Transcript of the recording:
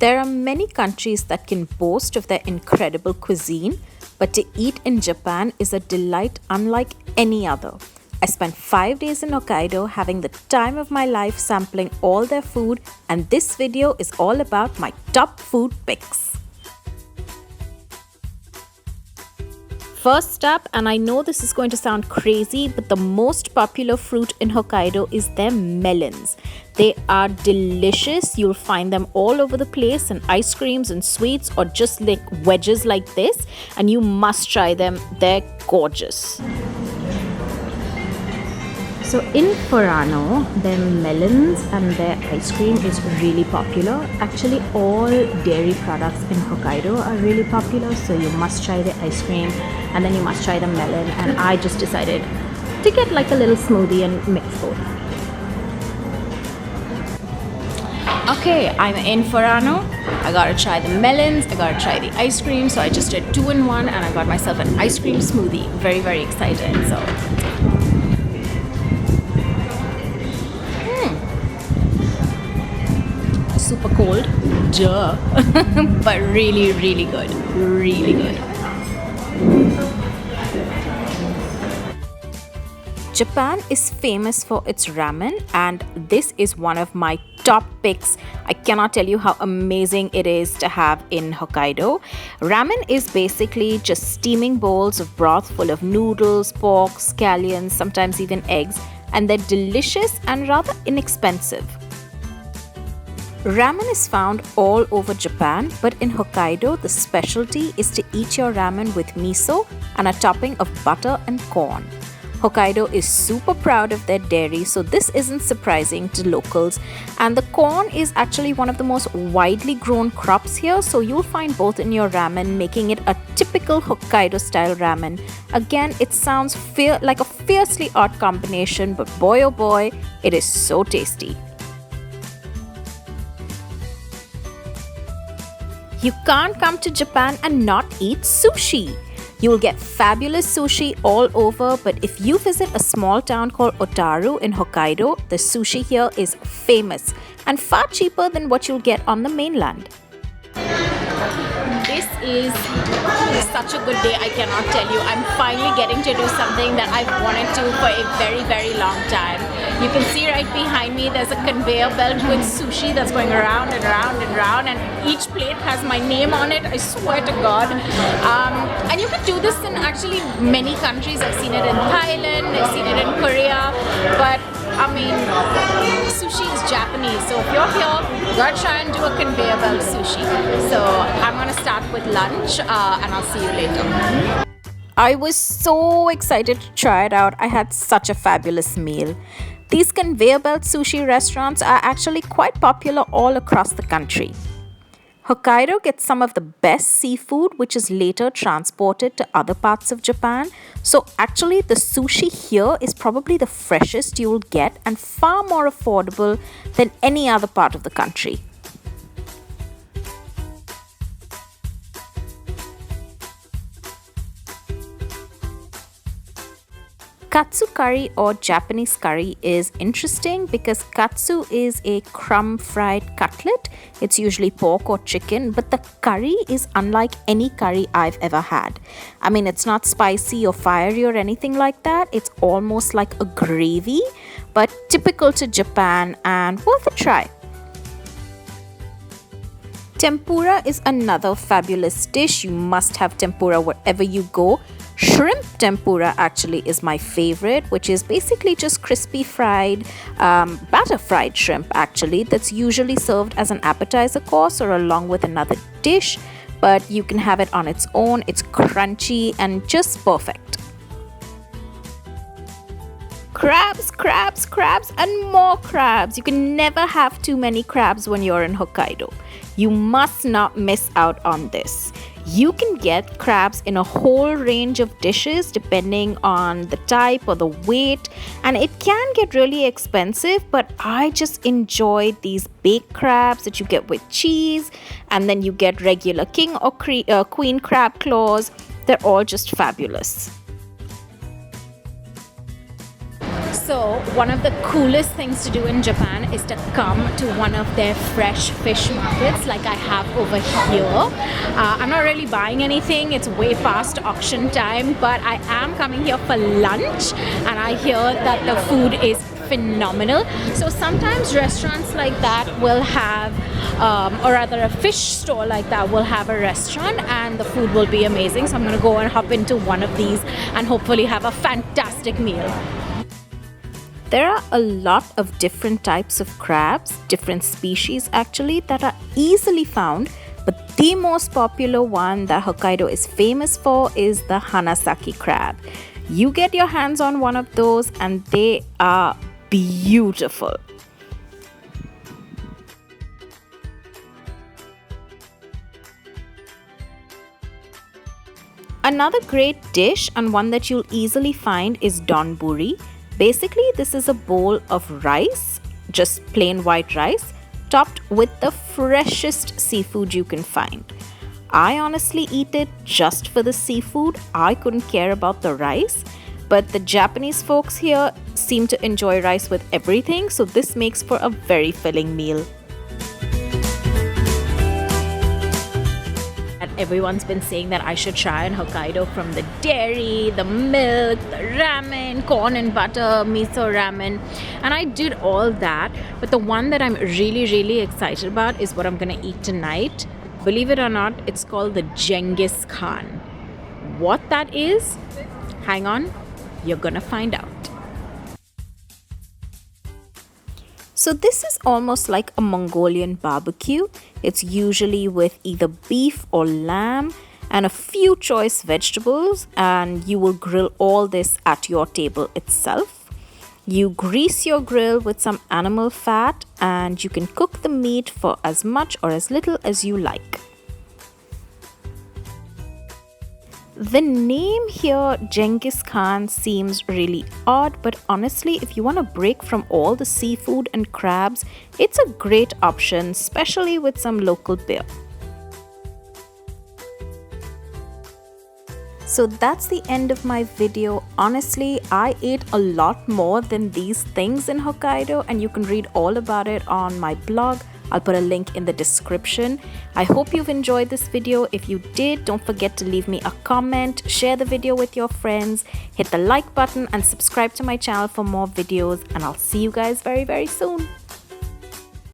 There are many countries that can boast of their incredible cuisine, but to eat in Japan is a delight unlike any other. I spent 5 days in Hokkaido having the time of my life sampling all their food, and this video is all about my top food picks. First up, and I know this is going to sound crazy, but the most popular fruit in Hokkaido is their melons. They are delicious. You'll find them all over the place in ice creams and sweets or just like wedges like this, and you must try them. They're gorgeous. So in Furano, their melons and their ice cream is really popular. Actually, all dairy products in Hokkaido are really popular. So you must try the ice cream and then you must try the melon. And I just decided to get like a little smoothie and mix both. Okay, I'm in Furano. I gotta try the melons, I gotta try the ice cream. So I just did 2-in-1 and I got myself an ice cream smoothie. Very, very excited. So. Super cold, duh, but really, really good, really good. Japan is famous for its ramen, and this is one of my top picks. I cannot tell you how amazing it is to have in Hokkaido. Ramen is basically just steaming bowls of broth full of noodles, pork, scallions, sometimes even eggs, and they're delicious and rather inexpensive. Ramen is found all over Japan, but in Hokkaido, the specialty is to eat your ramen with miso and a topping of butter and corn. Hokkaido is super proud of their dairy, so this isn't surprising to locals. And the corn is actually one of the most widely grown crops here, so you'll find both in your ramen, making it a typical Hokkaido style ramen. Again, it sounds like a fiercely odd combination, but boy oh boy, it is so tasty. You can't come to Japan and not eat sushi. You'll get fabulous sushi all over, but if you visit a small town called Otaru in Hokkaido, the sushi here is famous and far cheaper than what you'll get on the mainland. This is such a good day, I cannot tell you. I'm finally getting to do something that I've wanted to for a very, very long time. You can see right behind me there's a conveyor belt with sushi that's going around and around and around, and each plate has my name on it, I swear to God. And you can do this in actually many countries. I've seen it in Thailand, I've seen it in Korea, but I mean, sushi is Japanese, so if you're here, you gotta try and do a conveyor belt sushi. So I'm gonna start with lunch and I'll see you later. I was so excited to try it out. I had such a fabulous meal. These conveyor belt sushi restaurants are actually quite popular all across the country. Hokkaido gets some of the best seafood, which is later transported to other parts of Japan. So actually the sushi here is probably the freshest you will get and far more affordable than any other part of the country. Katsu curry or Japanese curry is interesting because katsu is a crumb fried cutlet. It's usually pork or chicken, but the curry is unlike any curry I've ever had. I mean, it's not spicy or fiery or anything like that. It's almost like a gravy, but typical to Japan and worth a try. Tempura is another fabulous dish. You must have tempura wherever you go. Shrimp tempura actually is my favorite, which is basically just crispy fried, batter fried shrimp actually, that's usually served as an appetizer course or along with another dish, but you can have it on its own. It's crunchy and just perfect. Crabs, crabs, crabs, and more crabs. You can never have too many crabs when you're in Hokkaido. You must not miss out on this. You can get crabs in a whole range of dishes depending on the type or the weight, and it can get really expensive, but I just enjoy these baked crabs that you get with cheese, and then you get regular king or queen crab claws. They're all just fabulous. So one of the coolest things to do in Japan is to come to one of their fresh fish markets like I have over here. I'm not really buying anything, it's way past auction time, but I am coming here for lunch and I hear that the food is phenomenal. So sometimes restaurants like that will have, or rather a fish store like that will have a restaurant and the food will be amazing. So I'm gonna go and hop into one of these and hopefully have a fantastic meal. There are a lot of different types of crabs, different species actually, that are easily found, but the most popular one that Hokkaido is famous for is the Hana Saki crab. You get your hands on one of those and they are beautiful. Another great dish and one that you'll easily find is Donburi. Basically, this is a bowl of rice, just plain white rice, topped with the freshest seafood you can find. I honestly eat it just for the seafood. I couldn't care about the rice, but the Japanese folks here seem to enjoy rice with everything, so this makes for a very filling meal. Everyone's been saying that I should try in Hokkaido, from the dairy, the milk, the ramen, corn and butter, miso ramen, and I did all that. But the one that I'm really excited about is what I'm gonna eat tonight. Believe it or not, it's called the Genghis Khan. What that is, hang on, you're gonna find out. So this is almost like a Mongolian barbecue. It's usually with either beef or lamb and a few choice vegetables, and you will grill all this at your table itself. You grease your grill with some animal fat and you can cook the meat for as much or as little as you like. The name here, Genghis Khan, seems really odd, but honestly, if you want a break from all the seafood and crabs, it's a great option, especially with some local beer. So that's the end of my video. Honestly, I ate a lot more than these things in Hokkaido, and you can read all about it on my blog. I'll put a link in the description. I hope you've enjoyed this video. If you did, don't forget to leave me a comment, share the video with your friends, hit the like button and subscribe to my channel for more videos, and I'll see you guys very soon.